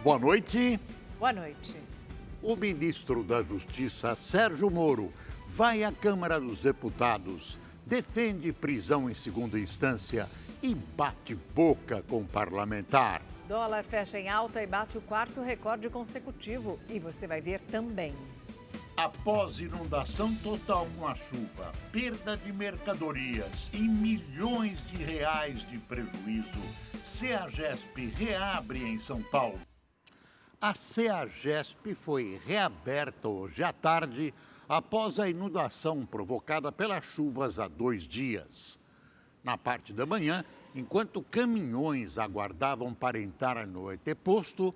Boa noite. Boa noite. O ministro da Justiça, Sérgio Moro, vai à Câmara dos Deputados, defende prisão em segunda instância e bate boca com parlamentar. Dólar fecha em alta e bate o quarto recorde consecutivo. E você vai ver também. Após inundação total com a chuva, perda de mercadorias e milhões de reais de prejuízo, CEAGESP reabre em São Paulo. A CEAGESP foi reaberta hoje à tarde após a inundação provocada pelas chuvas há 2 dias. Na parte da manhã, enquanto caminhões aguardavam para entrar no entreposto,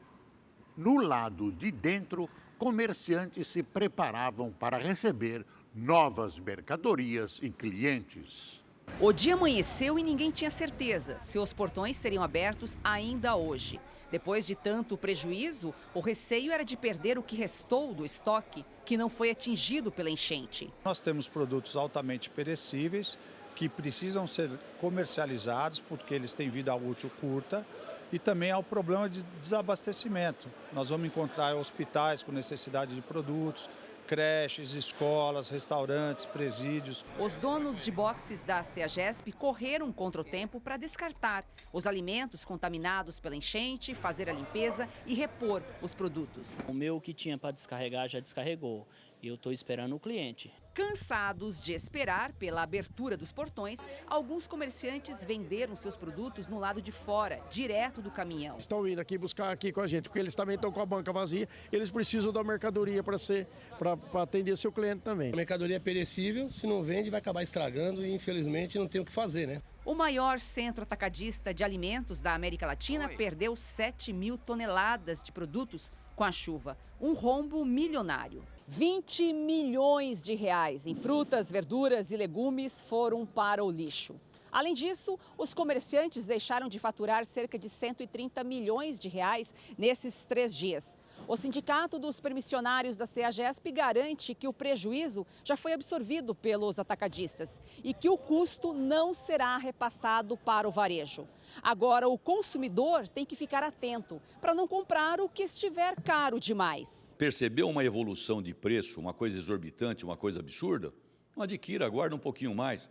no lado de dentro, comerciantes se preparavam para receber novas mercadorias e clientes. O dia amanheceu e ninguém tinha certeza se os portões seriam abertos ainda hoje. Depois de tanto prejuízo, o receio era de perder o que restou do estoque que não foi atingido pela enchente. Nós temos produtos altamente perecíveis que precisam ser comercializados porque eles têm vida útil curta. E também há o problema de desabastecimento. Nós vamos encontrar hospitais com necessidade de produtos, creches, escolas, restaurantes, presídios. Os donos de boxes da CEAGESP correram contra o tempo para descartar os alimentos contaminados pela enchente, fazer a limpeza e repor os produtos. O meu que tinha para descarregar já descarregou e eu estou esperando o cliente. Cansados de esperar pela abertura dos portões, alguns comerciantes venderam seus produtos no lado de fora, direto do caminhão. Estão indo aqui buscar aqui com a gente, porque eles também estão com a banca vazia, eles precisam da mercadoria para atender seu cliente também. A mercadoria é perecível, se não vende vai acabar estragando e infelizmente não tem o que fazer, né? O maior centro atacadista de alimentos da América Latina perdeu 7 mil toneladas de produtos com a chuva, um rombo milionário. 20 milhões de reais em frutas, verduras e legumes foram para o lixo. Além disso, os comerciantes deixaram de faturar cerca de 130 milhões de reais nesses 3 dias. O Sindicato dos Permissionários da CEAGESP garante que o prejuízo já foi absorvido pelos atacadistas e que o custo não será repassado para o varejo. Agora, o consumidor tem que ficar atento para não comprar o que estiver caro demais. Percebeu uma evolução de preço, uma coisa exorbitante, uma coisa absurda? Não adquira, aguarda um pouquinho mais.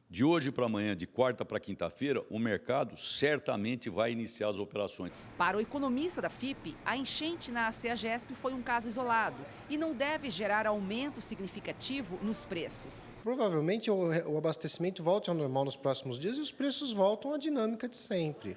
De hoje para amanhã, de quarta para quinta-feira, o mercado certamente vai iniciar as operações. Para o economista da FIP, a enchente na CEAGESP foi um caso isolado e não deve gerar aumento significativo nos preços. Provavelmente o abastecimento volte ao normal nos próximos dias e os preços voltam à dinâmica de sempre.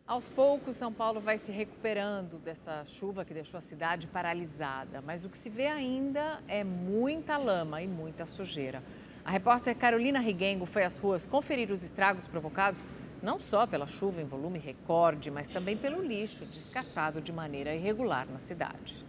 Aos poucos, São Paulo vai se recuperando dessa chuva que deixou a cidade paralisada. Mas o que se vê ainda é muita lama e muita sujeira. A repórter Carolina Riguengo foi às ruas conferir os estragos provocados não só pela chuva em volume recorde, mas também pelo lixo descartado de maneira irregular na cidade.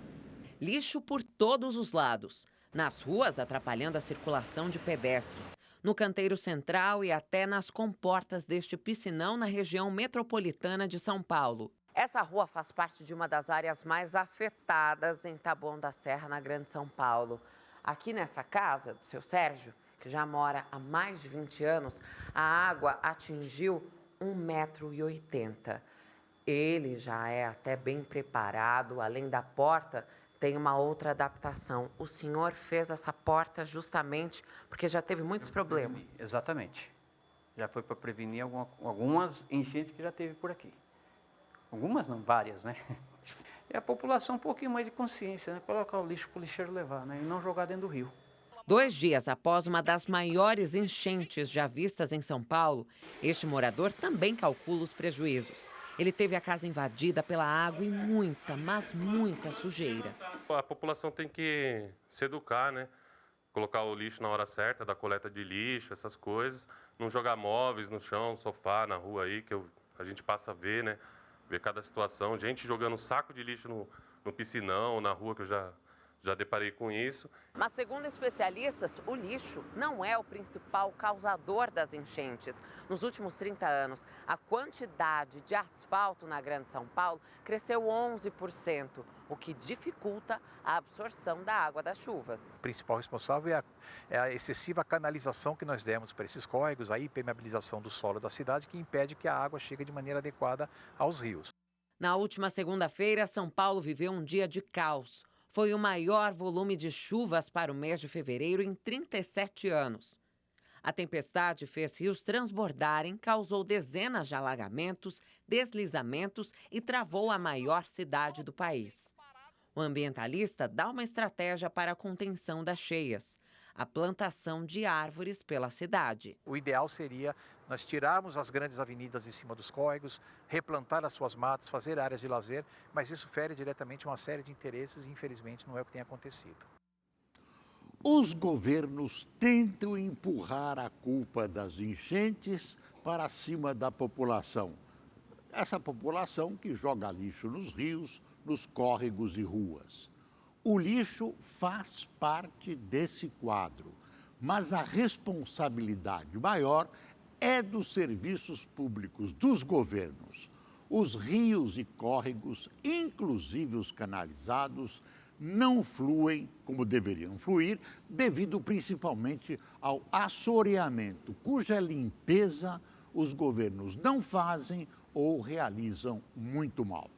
Lixo por todos os lados, nas ruas atrapalhando a circulação de pedestres, no canteiro central e até nas comportas deste piscinão na região metropolitana de São Paulo. Essa rua faz parte de uma das áreas mais afetadas em Taboão da Serra, na Grande São Paulo. Aqui nessa casa do seu Sérgio, que já mora há mais de 20 anos, a água atingiu 1,80 m. Ele já é até bem preparado, além da porta, tem uma outra adaptação. O senhor fez essa porta justamente porque já teve muitos problemas. Exatamente. Já foi para prevenir algumas enchentes que já teve por aqui. Algumas não, várias, né? E a população um pouquinho mais de consciência, né? Colocar o lixo para o lixeiro levar, né? E não jogar dentro do rio. 2 dias após uma das maiores enchentes já vistas em São Paulo, este morador também calcula os prejuízos. Ele teve a casa invadida pela água e muita, mas muita sujeira. A população tem que se educar, né? Colocar o lixo na hora certa, da coleta de lixo, essas coisas. Não jogar móveis no chão, sofá, na rua aí, que a gente passa a ver, né? Ver cada situação. Gente jogando saco de lixo no piscinão, na rua, que eu já deparei com isso. Mas, segundo especialistas, o lixo não é o principal causador das enchentes. Nos últimos 30 anos, a quantidade de asfalto na Grande São Paulo cresceu 11%, o que dificulta a absorção da água das chuvas. O principal responsável é a excessiva canalização que nós demos para esses córregos, a impermeabilização do solo da cidade, que impede que a água chegue de maneira adequada aos rios. Na última segunda-feira, São Paulo viveu um dia de caos. Foi o maior volume de chuvas para o mês de fevereiro em 37 anos. A tempestade fez rios transbordarem, causou dezenas de alagamentos, deslizamentos e travou a maior cidade do país. O ambientalista dá uma estratégia para a contenção das cheias: a plantação de árvores pela cidade. O ideal seria nós tirarmos as grandes avenidas em cima dos córregos, replantar as suas matas, fazer áreas de lazer, mas isso fere diretamente uma série de interesses e, infelizmente, não é o que tem acontecido. Os governos tentam empurrar a culpa das enchentes para cima da população. Essa população que joga lixo nos rios, nos córregos e ruas. O lixo faz parte desse quadro, mas a responsabilidade maior é dos serviços públicos, dos governos. Os rios e córregos, inclusive os canalizados, não fluem como deveriam fluir, devido principalmente ao assoreamento, cuja limpeza os governos não fazem ou realizam muito mal.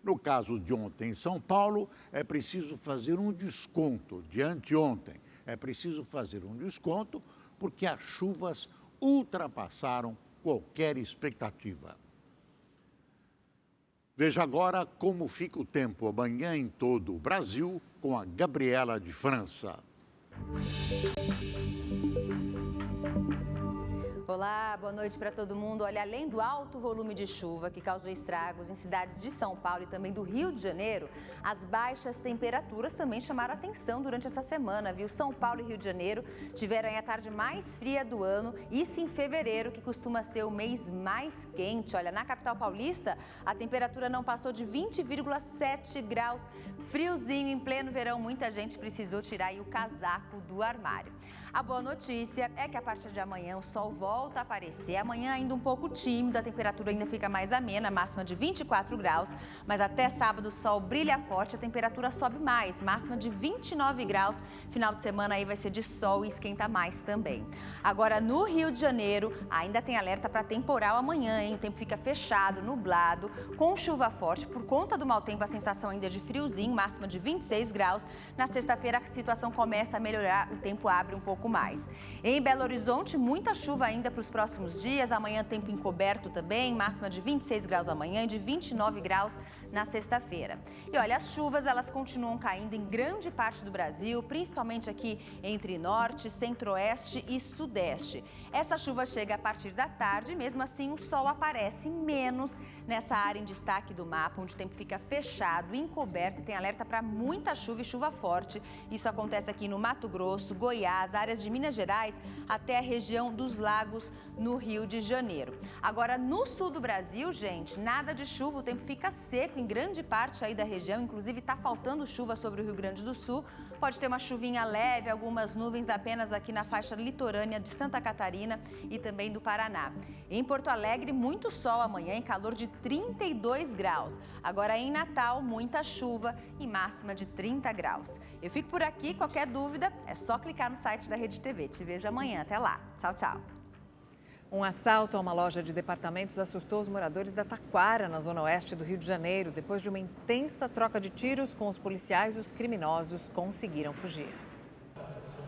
No caso de ontem em São Paulo, é preciso fazer um desconto, de anteontem. É preciso fazer um desconto porque as chuvas ultrapassaram qualquer expectativa. Veja agora como fica o tempo amanhã em todo o Brasil com a Gabriela de França. Olá, boa noite para todo mundo. Olha, além do alto volume de chuva que causou estragos em cidades de São Paulo e também do Rio de Janeiro, as baixas temperaturas também chamaram atenção durante essa semana, viu? São Paulo e Rio de Janeiro tiveram a tarde mais fria do ano, isso em fevereiro, que costuma ser o mês mais quente. Olha, na capital paulista, a temperatura não passou de 20,7 graus. Friozinho em pleno verão, muita gente precisou tirar aí o casaco do armário. A boa notícia é que a partir de amanhã o sol volta a aparecer. Amanhã ainda um pouco tímido, a temperatura ainda fica mais amena, máxima de 24 graus. Mas até sábado o sol brilha forte, a temperatura sobe mais, máxima de 29 graus. Final de semana aí vai ser de sol e esquenta mais também. Agora no Rio de Janeiro ainda tem alerta para temporal amanhã, hein? O tempo fica fechado, nublado, com chuva forte. Por conta do mau tempo, a sensação ainda é de friozinho, máxima de 26 graus. Na sexta-feira a situação começa a melhorar, o tempo abre um pouco mais. Em Belo Horizonte, muita chuva ainda para os próximos dias. Amanhã tempo encoberto também, máxima de 26 graus amanhã e de 29 graus na sexta-feira. E olha, as chuvas elas continuam caindo em grande parte do Brasil, principalmente aqui entre norte, centro-oeste e sudeste. Essa chuva chega a partir da tarde e mesmo assim o sol aparece menos nessa área em destaque do mapa, onde o tempo fica fechado, encoberto e tem alerta para muita chuva e chuva forte. Isso acontece aqui no Mato Grosso, Goiás, áreas de Minas Gerais até a região dos Lagos no Rio de Janeiro. Agora no sul do Brasil, gente, nada de chuva, o tempo fica seco em grande parte aí da região, inclusive está faltando chuva sobre o Rio Grande do Sul. Pode ter uma chuvinha leve, algumas nuvens apenas aqui na faixa litorânea de Santa Catarina e também do Paraná. Em Porto Alegre, muito sol amanhã, em calor de 32 graus. Agora em Natal, muita chuva e máxima de 30 graus. Eu fico por aqui, qualquer dúvida é só clicar no site da Rede TV. Te vejo amanhã, até lá. Tchau, tchau. Um assalto a uma loja de departamentos assustou os moradores da Taquara, na zona oeste do Rio de Janeiro. Depois de uma intensa troca de tiros com os policiais, os criminosos conseguiram fugir.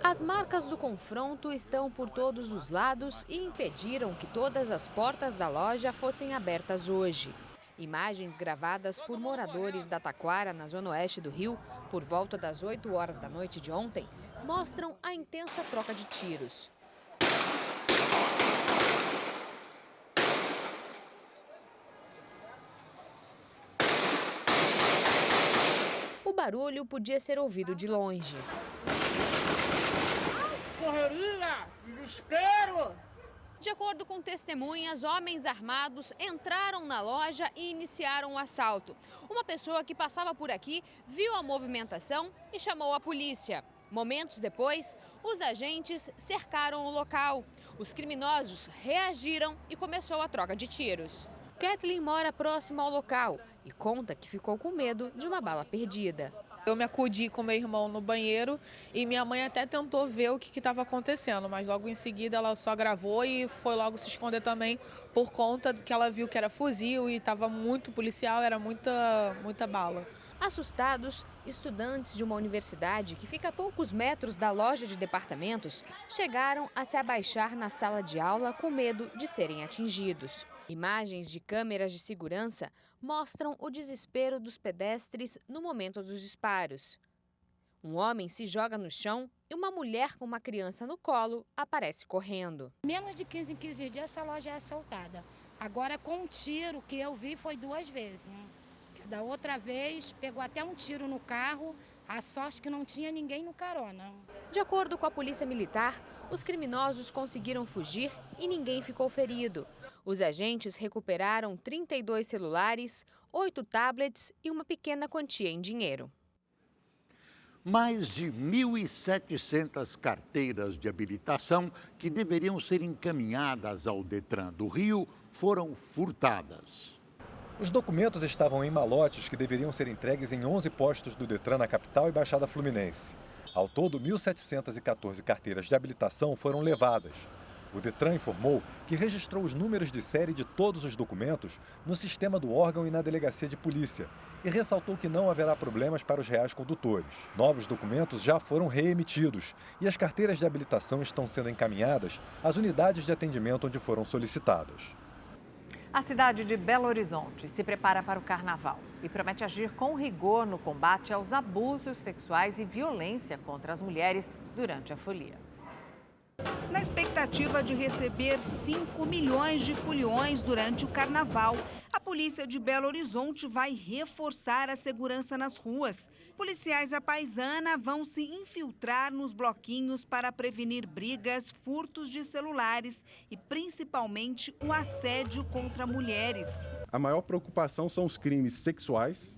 As marcas do confronto estão por todos os lados e impediram que todas as portas da loja fossem abertas hoje. Imagens gravadas por moradores da Taquara, na zona oeste do Rio, por volta das 8 horas da noite de ontem, mostram a intensa troca de tiros. O barulho podia ser ouvido de longe. Correria! Desespero! De acordo com testemunhas, homens armados entraram na loja e iniciaram o assalto. Uma pessoa que passava por aqui viu a movimentação e chamou a polícia. Momentos depois, os agentes cercaram o local. Os criminosos reagiram e começou a troca de tiros. Kathleen mora próximo ao local e conta que ficou com medo de uma bala perdida. Eu me acudi com meu irmão no banheiro e minha mãe até tentou ver o que estava acontecendo, mas logo em seguida ela só gravou e foi logo se esconder também por conta que ela viu que era fuzil e estava muito policial, era muita bala. Assustados, estudantes de uma universidade que fica a poucos metros da loja de departamentos chegaram a se abaixar na sala de aula com medo de serem atingidos. Imagens de câmeras de segurança mostram o desespero dos pedestres no momento dos disparos. Um homem se joga no chão e uma mulher com uma criança no colo aparece correndo. Menos de 15 em 15 dias essa loja é assaltada. Agora com um tiro que eu vi foi 2 vezes. Né? Da outra vez pegou até um tiro no carro, a sorte que não tinha ninguém no carona. De acordo com a Polícia Militar, os criminosos conseguiram fugir e ninguém ficou ferido. Os agentes recuperaram 32 celulares, 8 tablets e uma pequena quantia em dinheiro. Mais de 1.700 carteiras de habilitação que deveriam ser encaminhadas ao Detran do Rio foram furtadas. Os documentos estavam em malotes que deveriam ser entregues em 11 postos do Detran na capital e Baixada Fluminense. Ao todo, 1.714 carteiras de habilitação foram levadas. O Detran informou que registrou os números de série de todos os documentos no sistema do órgão e na delegacia de polícia e ressaltou que não haverá problemas para os reais condutores. Novos documentos já foram reemitidos e as carteiras de habilitação estão sendo encaminhadas às unidades de atendimento onde foram solicitadas. A cidade de Belo Horizonte se prepara para o carnaval e promete agir com rigor no combate aos abusos sexuais e violência contra as mulheres durante a folia. Na expectativa de receber 5 milhões de foliões durante o carnaval, a polícia de Belo Horizonte vai reforçar a segurança nas ruas. Policiais à paisana vão se infiltrar nos bloquinhos para prevenir brigas, furtos de celulares e principalmente o assédio contra mulheres. A maior preocupação são os crimes sexuais,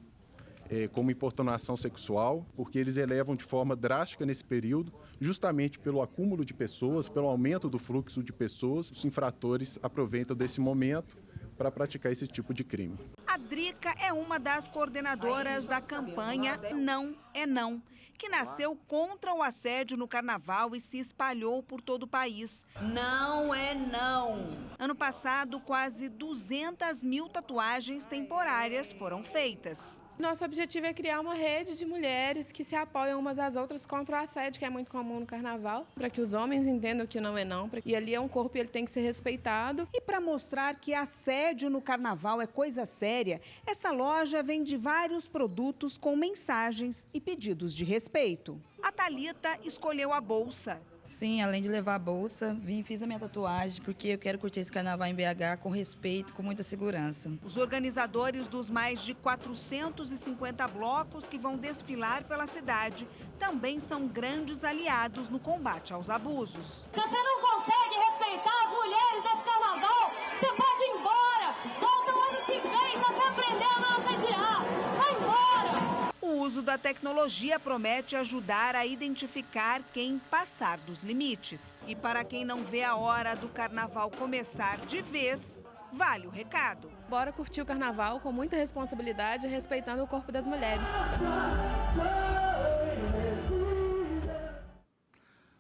como importunação sexual, porque eles elevam de forma drástica nesse período, justamente pelo acúmulo de pessoas, pelo aumento do fluxo de pessoas. Os infratores aproveitam desse momento para praticar esse tipo de crime. A Drica é uma das coordenadoras da campanha Não é Não, que nasceu contra o assédio no carnaval e se espalhou por todo o país. Não é não! Ano passado, quase 200 mil tatuagens temporárias foram feitas. Nosso objetivo é criar uma rede de mulheres que se apoiam umas às outras contra o assédio, que é muito comum no carnaval, para que os homens entendam que não é não. E ali é um corpo e ele tem que ser respeitado. E para mostrar que assédio no carnaval é coisa séria, essa loja vende vários produtos com mensagens e pedidos de respeito. A Thalita escolheu a bolsa. Sim, além de levar a bolsa, vim e fiz a minha tatuagem, porque eu quero curtir esse carnaval em BH com respeito, com muita segurança. Os organizadores dos mais de 450 blocos que vão desfilar pela cidade também são grandes aliados no combate aos abusos. Se você não consegue respeitar as mulheres desse carnaval, você pode ir embora. Volta o ano que vem, você aprendeu a não assediar. Vai embora! O uso da tecnologia promete ajudar a identificar quem passar dos limites. E para quem não vê a hora do carnaval começar de vez, vale o recado. Bora curtir o carnaval com muita responsabilidade, respeitando o corpo das mulheres.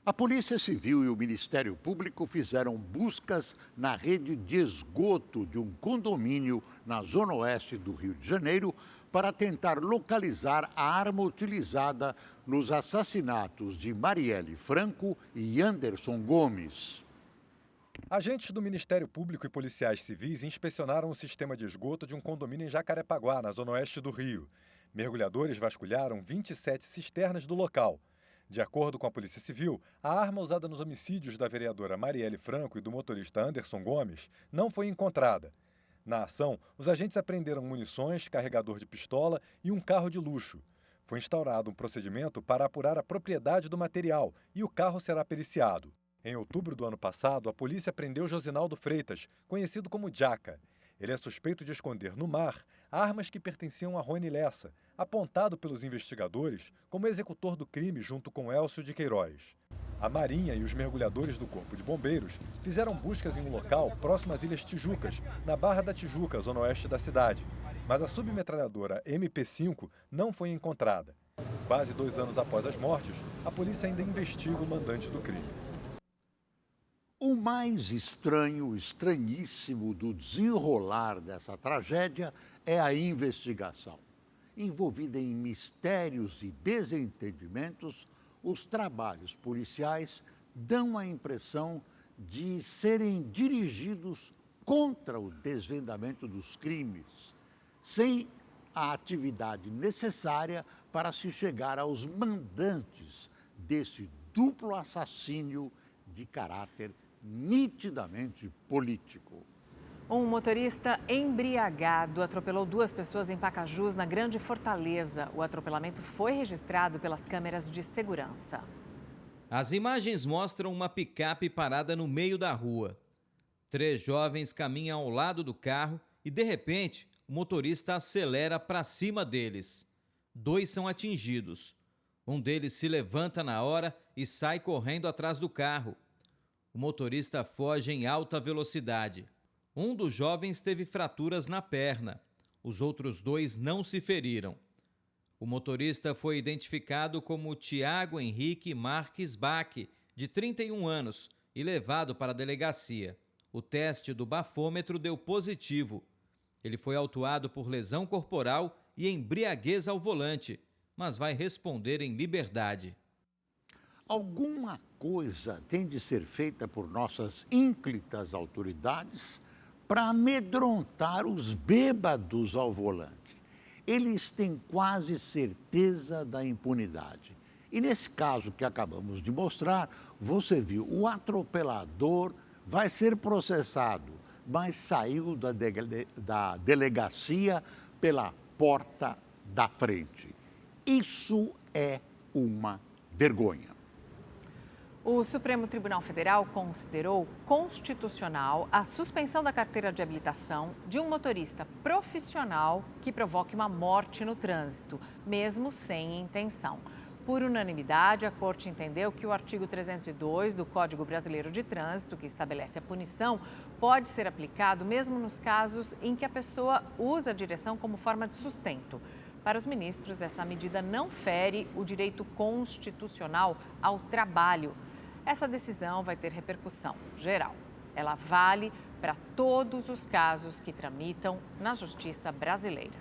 A Polícia Civil e o Ministério Público fizeram buscas na rede de esgoto de um condomínio na zona oeste do Rio de Janeiro para tentar localizar a arma utilizada nos assassinatos de Marielle Franco e Anderson Gomes. Agentes do Ministério Público e policiais civis inspecionaram o sistema de esgoto de um condomínio em Jacarepaguá, na zona oeste do Rio. Mergulhadores vasculharam 27 cisternas do local. De acordo com a Polícia Civil, a arma usada nos homicídios da vereadora Marielle Franco e do motorista Anderson Gomes não foi encontrada. Na ação, os agentes apreenderam munições, carregador de pistola e um carro de luxo. Foi instaurado um procedimento para apurar a propriedade do material e o carro será periciado. Em outubro do ano passado, a polícia prendeu Josinaldo Freitas, conhecido como Jaca. Ele é suspeito de esconder no mar armas que pertenciam a Rony Lessa, apontado pelos investigadores como executor do crime junto com Elcio de Queiroz. A Marinha e os mergulhadores do Corpo de Bombeiros fizeram buscas em um local próximo às Ilhas Tijucas, na Barra da Tijuca, zona oeste da cidade. Mas a submetralhadora MP5 não foi encontrada. Quase 2 anos após as mortes, a polícia ainda investiga o mandante do crime. O mais estranho, estranhíssimo do desenrolar dessa tragédia é a investigação. Envolvida em mistérios e desentendimentos, os trabalhos policiais dão a impressão de serem dirigidos contra o desvendamento dos crimes, sem a atividade necessária para se chegar aos mandantes desse duplo assassínio de caráter nitidamente político. Um motorista embriagado atropelou 2 pessoas em Pacajus, na Grande Fortaleza. O atropelamento foi registrado pelas câmeras de segurança. As imagens mostram uma picape parada no meio da rua. 3 jovens caminham ao lado do carro e, de repente, o motorista acelera para cima deles. 2 são atingidos. Um deles se levanta na hora e sai correndo atrás do carro. O motorista foge em alta velocidade. Um dos jovens teve fraturas na perna. Os outros 2 não se feriram. O motorista foi identificado como Tiago Henrique Marques Bach, de 31 anos, e levado para a delegacia. O teste do bafômetro deu positivo. Ele foi autuado por lesão corporal e embriaguez ao volante, mas vai responder em liberdade. Alguma coisa tem de ser feita por nossas ínclitas autoridades para amedrontar os bêbados ao volante. Eles têm quase certeza da impunidade. E nesse caso que acabamos de mostrar, você viu, o atropelador vai ser processado, mas saiu da delegacia pela porta da frente. Isso é uma vergonha. O Supremo Tribunal Federal considerou constitucional a suspensão da carteira de habilitação de um motorista profissional que provoque uma morte no trânsito, mesmo sem intenção. Por unanimidade, a Corte entendeu que o artigo 302 do Código Brasileiro de Trânsito, que estabelece a punição, pode ser aplicado mesmo nos casos em que a pessoa usa a direção como forma de sustento. Para os ministros, essa medida não fere o direito constitucional ao trabalho. Essa decisão vai ter repercussão geral. Ela vale para todos os casos que tramitam na Justiça brasileira.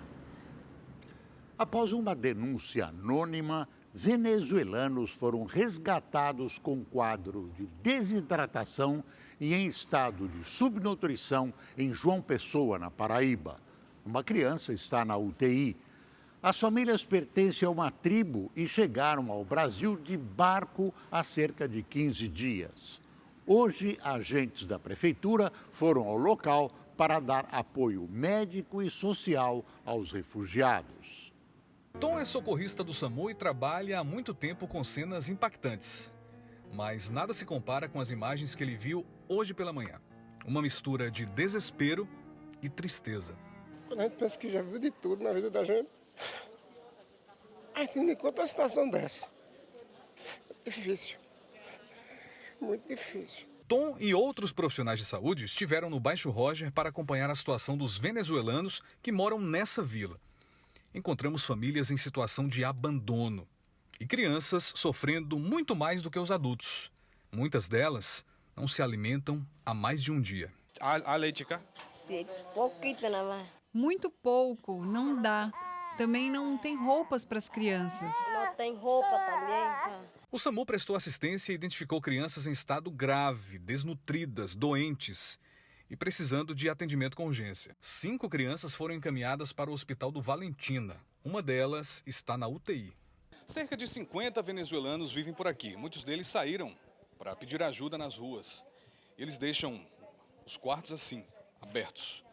Após uma denúncia anônima, venezuelanos foram resgatados com quadro de desidratação e em estado de subnutrição em João Pessoa, na Paraíba. Uma criança está na UTI. As famílias pertencem a uma tribo e chegaram ao Brasil de barco há cerca de 15 dias. Hoje, agentes da prefeitura foram ao local para dar apoio médico e social aos refugiados. Tom é socorrista do SAMU e trabalha há muito tempo com cenas impactantes. Mas nada se compara com as imagens que ele viu hoje pela manhã. Uma mistura de desespero e tristeza. Quando a gente pensa que já viu de tudo na vida da gente, a gente não encontra uma situação dessa. É difícil. Muito difícil. Tom e outros profissionais de saúde estiveram no Baixo Roger para acompanhar a situação dos venezuelanos que moram nessa vila. Encontramos famílias em situação de abandono e crianças sofrendo muito mais do que os adultos. Muitas delas não se alimentam há mais de um dia. A leite cá? Muito pouco, não dá. Também não tem roupas para as crianças. Não tem roupa também. O SAMU prestou assistência e identificou crianças em estado grave, desnutridas, doentes e precisando de atendimento com urgência. 5 crianças foram encaminhadas para o Hospital do Valentina. Uma delas está na UTI. Cerca de 50 venezuelanos vivem por aqui. Muitos deles saíram para pedir ajuda nas ruas. Eles deixam os quartos assim, abertos.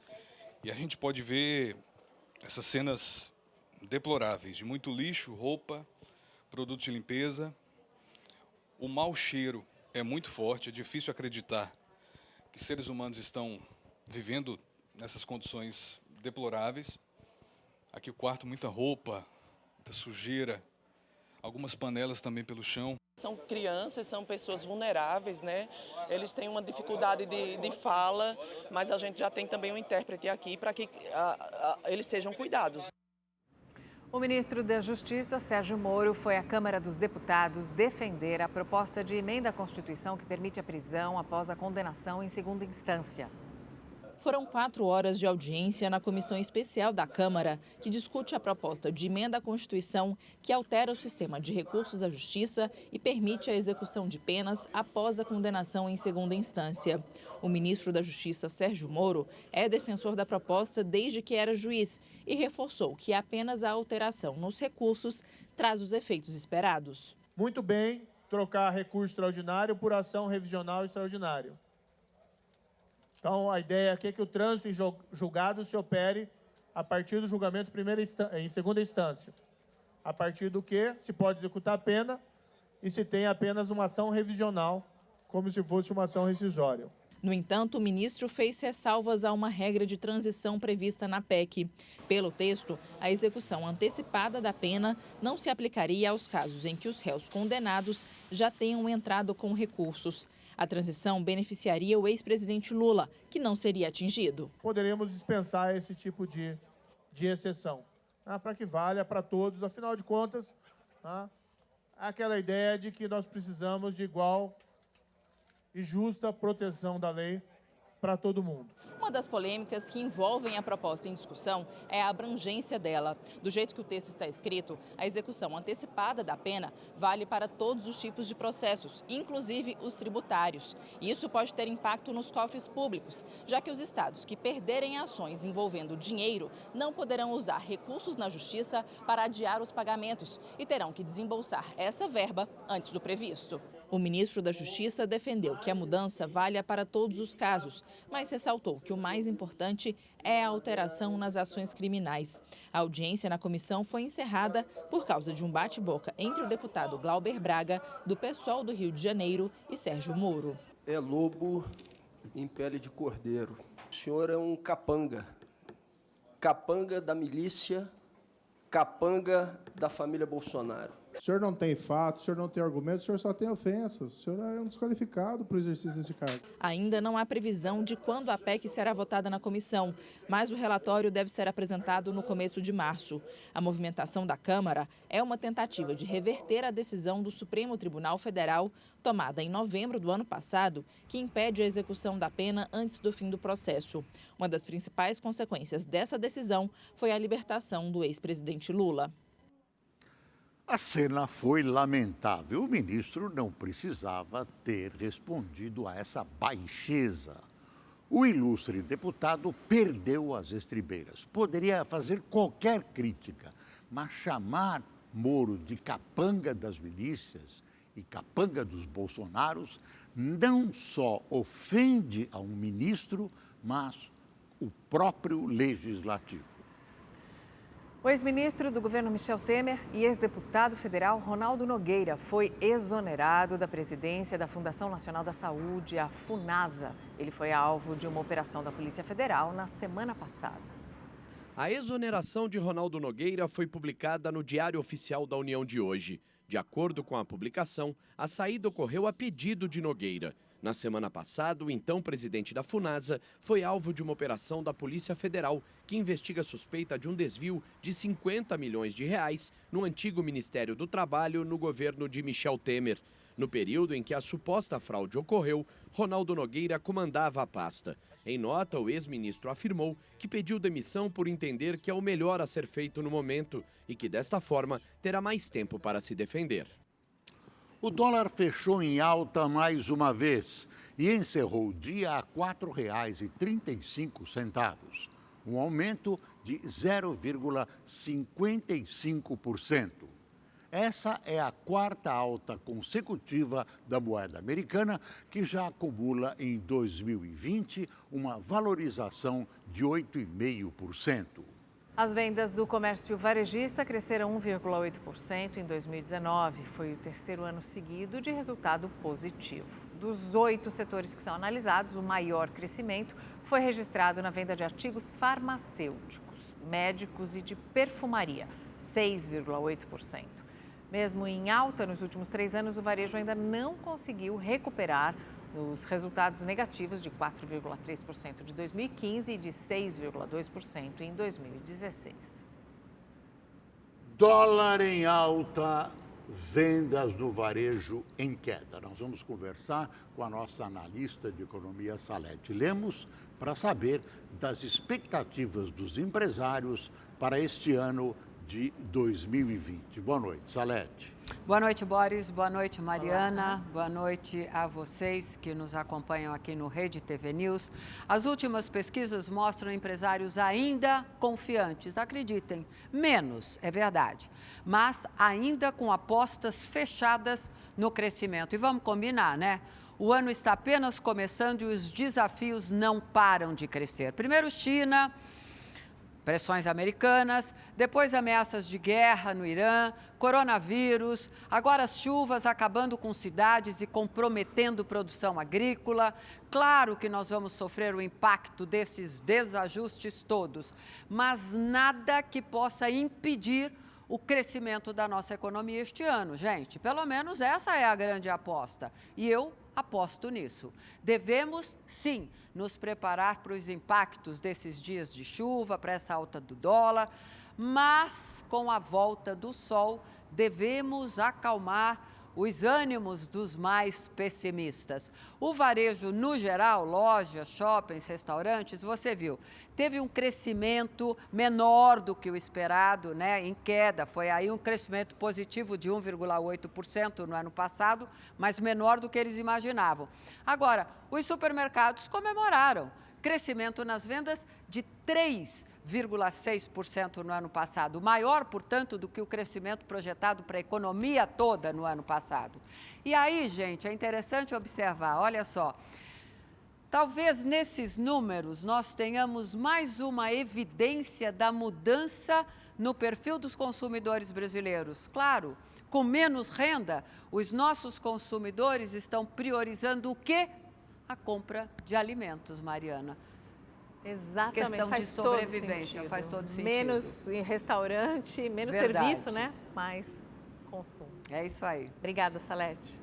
E a gente pode ver essas cenas deploráveis, de muito lixo, roupa, produtos de limpeza. O mau cheiro é muito forte, é difícil acreditar que seres humanos estão vivendo nessas condições deploráveis. Aqui o quarto, muita roupa, muita sujeira, algumas panelas também pelo chão. São crianças, são pessoas vulneráveis, né? Eles têm uma dificuldade de fala, mas a gente já tem também um intérprete aqui para que eles sejam cuidados. O ministro da Justiça, Sérgio Moro, foi à Câmara dos Deputados defender a proposta de emenda à Constituição que permite a prisão após a condenação em segunda instância. Foram 4 horas de audiência na comissão especial da Câmara, que discute a proposta de emenda à Constituição que altera o sistema de recursos à Justiça e permite a execução de penas após a condenação em segunda instância. O ministro da Justiça, Sérgio Moro, é defensor da proposta desde que era juiz e reforçou que apenas a alteração nos recursos traz os efeitos esperados. Muito bem trocar recurso extraordinário por ação revisional extraordinária. Então, a ideia aqui é que o trânsito em julgado se opere a partir do julgamento em segunda instância. A partir do que se pode executar a pena e se tem apenas uma ação revisional, como se fosse uma ação rescisória. No entanto, o ministro fez ressalvas a uma regra de transição prevista na PEC. Pelo texto, a execução antecipada da pena não se aplicaria aos casos em que os réus condenados já tenham entrado com recursos. A transição beneficiaria o ex-presidente Lula, que não seria atingido. Poderíamos dispensar esse tipo de exceção, para que valha para todos. Afinal de contas, aquela ideia de que nós precisamos de igual e justa proteção da lei para todo mundo. Uma das polêmicas que envolvem a proposta em discussão é a abrangência dela. Do jeito que o texto está escrito, a execução antecipada da pena vale para todos os tipos de processos, inclusive os tributários. Isso pode ter impacto nos cofres públicos, já que os estados que perderem ações envolvendo dinheiro não poderão usar recursos na justiça para adiar os pagamentos e terão que desembolsar essa verba antes do previsto. O ministro da Justiça defendeu que a mudança valha para todos os casos, mas ressaltou que o mais importante é a alteração nas ações criminais. A audiência na comissão foi encerrada por causa de um bate-boca entre o deputado Glauber Braga, do PSOL do Rio de Janeiro, e Sérgio Moro. É lobo em pele de cordeiro. O senhor é um capanga. Capanga da milícia, capanga da família Bolsonaro. O senhor não tem fato, o senhor não tem argumento, o senhor só tem ofensas. O senhor é um desqualificado para o exercício desse cargo. Ainda não há previsão de quando a PEC será votada na comissão, mas o relatório deve ser apresentado no começo de março. A movimentação da Câmara é uma tentativa de reverter a decisão do Supremo Tribunal Federal, tomada em novembro do ano passado, que impede a execução da pena antes do fim do processo. Uma das principais consequências dessa decisão foi a libertação do ex-presidente Lula. A cena foi lamentável. O ministro não precisava ter respondido a essa baixeza. O ilustre deputado perdeu as estribeiras. Poderia fazer qualquer crítica, mas chamar Moro de capanga das milícias e capanga dos Bolsonaros não só ofende a um ministro, mas o próprio legislativo. O ex-ministro do governo Michel Temer e ex-deputado federal Ronaldo Nogueira foi exonerado da presidência da Fundação Nacional da Saúde, a FUNASA. Ele foi alvo de uma operação da Polícia Federal na semana passada. A exoneração de Ronaldo Nogueira foi publicada no Diário Oficial da União de hoje. De acordo com a publicação, a saída ocorreu a pedido de Nogueira. Na semana passada, o então presidente da FUNASA foi alvo de uma operação da Polícia Federal que investiga a suspeita de um desvio de 50 milhões de reais no antigo Ministério do Trabalho no governo de Michel Temer. No período em que a suposta fraude ocorreu, Ronaldo Nogueira comandava a pasta. Em nota, o ex-ministro afirmou que pediu demissão por entender que é o melhor a ser feito no momento e que, desta forma, terá mais tempo para se defender. O dólar fechou em alta mais uma vez e encerrou o dia a R$ 4,35, um aumento de 0,55%. Essa é a quarta alta consecutiva da moeda americana, que já acumula em 2020 uma valorização de 8,5%. As vendas do comércio varejista cresceram 1,8% em 2019. Foi o terceiro ano seguido de resultado positivo. Dos 8 setores que são analisados, o maior crescimento foi registrado na venda de artigos farmacêuticos, médicos e de perfumaria, 6,8%. Mesmo em alta nos últimos 3 anos, o varejo ainda não conseguiu recuperar os resultados negativos de 4,3% de 2015 e de 6,2% em 2016. Dólar em alta, vendas no varejo em queda. Nós vamos conversar com a nossa analista de economia, Salete Lemos, para saber das expectativas dos empresários para este ano de 2020. Boa noite, Salete. Boa noite, Boris. Boa noite, Mariana. Boa noite a vocês que nos acompanham aqui no Rede TV News. As últimas pesquisas mostram empresários ainda confiantes. Acreditem, menos, é verdade, mas ainda com apostas fechadas no crescimento. E vamos combinar, né? O ano está apenas começando e os desafios não param de crescer. Primeiro, China, pressões americanas, depois ameaças de guerra no Irã, coronavírus, agora as chuvas acabando com cidades e comprometendo produção agrícola. Claro que nós vamos sofrer o impacto desses desajustes todos, mas nada que possa impedir o crescimento da nossa economia este ano, gente. Pelo menos essa é a grande aposta. E eu aposto nisso. Devemos, sim, nos preparar para os impactos desses dias de chuva, para essa alta do dólar, mas com a volta do sol, devemos acalmar os ânimos dos mais pessimistas. O varejo, no geral, lojas, shoppings, restaurantes, você viu, teve um crescimento menor do que o esperado, né, em queda. Foi aí um crescimento positivo de 1,8% no ano passado, mas menor do que eles imaginavam. Agora, os supermercados comemoraram crescimento nas vendas de 3,6% no ano passado, maior, portanto, do que o crescimento projetado para a economia toda no ano passado. E aí, gente, é interessante observar, olha só, talvez nesses números nós tenhamos mais uma evidência da mudança no perfil dos consumidores brasileiros. Claro, com menos renda, os nossos consumidores estão priorizando o quê? A compra de alimentos, Mariana. Exatamente, Questão faz de sobrevivência, faz todo sentido. Menos em restaurante, menos Verdade. serviço, né? Mais consumo. É isso aí. Obrigada, Salete.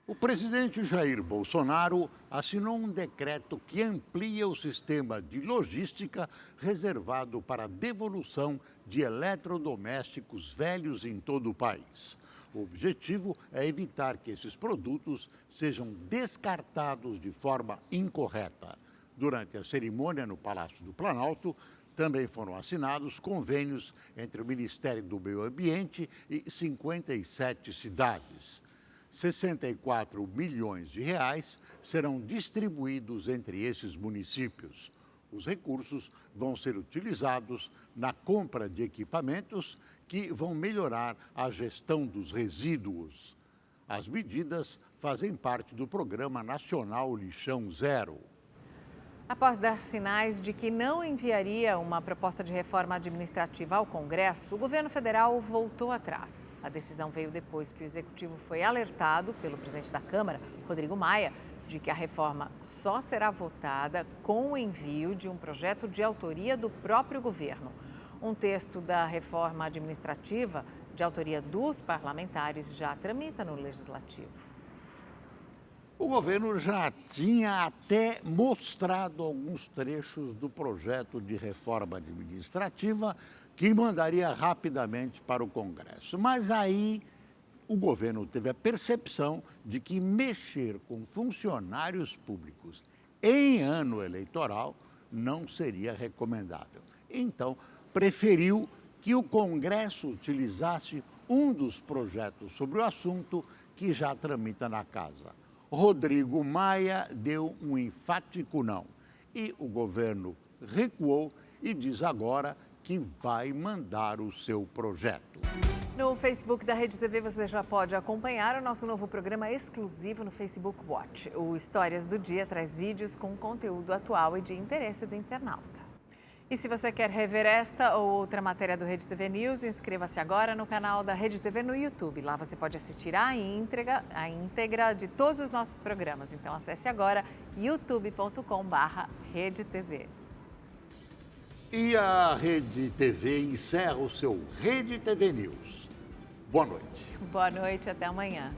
O presidente Jair Bolsonaro assinou um decreto que amplia o sistema de logística reservado para a devolução de eletrodomésticos velhos em todo o país. O objetivo é evitar que esses produtos sejam descartados de forma incorreta. Durante a cerimônia no Palácio do Planalto, também foram assinados convênios entre o Ministério do Meio Ambiente e 57 cidades. 64 milhões de reais serão distribuídos entre esses municípios. Os recursos vão ser utilizados na compra de equipamentos que vão melhorar a gestão dos resíduos. As medidas fazem parte do Programa Nacional Lixão Zero. Após dar sinais de que não enviaria uma proposta de reforma administrativa ao Congresso, o governo federal voltou atrás. A decisão veio depois que o executivo foi alertado pelo presidente da Câmara, Rodrigo Maia, de que a reforma só será votada com o envio de um projeto de autoria do próprio governo. Um texto da reforma administrativa, de autoria dos parlamentares, já tramita no Legislativo. O governo já tinha até mostrado alguns trechos do projeto de reforma administrativa que mandaria rapidamente para o Congresso. Mas aí o governo teve a percepção de que mexer com funcionários públicos em ano eleitoral não seria recomendável. Então, preferiu que o Congresso utilizasse um dos projetos sobre o assunto que já tramita na Casa. Rodrigo Maia deu um enfático não. E o governo recuou e diz agora que vai mandar o seu projeto. No Facebook da Rede TV você já pode acompanhar o nosso novo programa exclusivo no Facebook Watch. O Histórias do Dia traz vídeos com conteúdo atual e de interesse do internauta. E se você quer rever esta ou outra matéria do Rede TV News, inscreva-se agora no canal da Rede TV no YouTube. Lá você pode assistir a íntegra de todos os nossos programas. Então acesse agora youtube.com/redetv. E a Rede TV encerra o seu Rede TV News. Boa noite. Boa noite, até amanhã.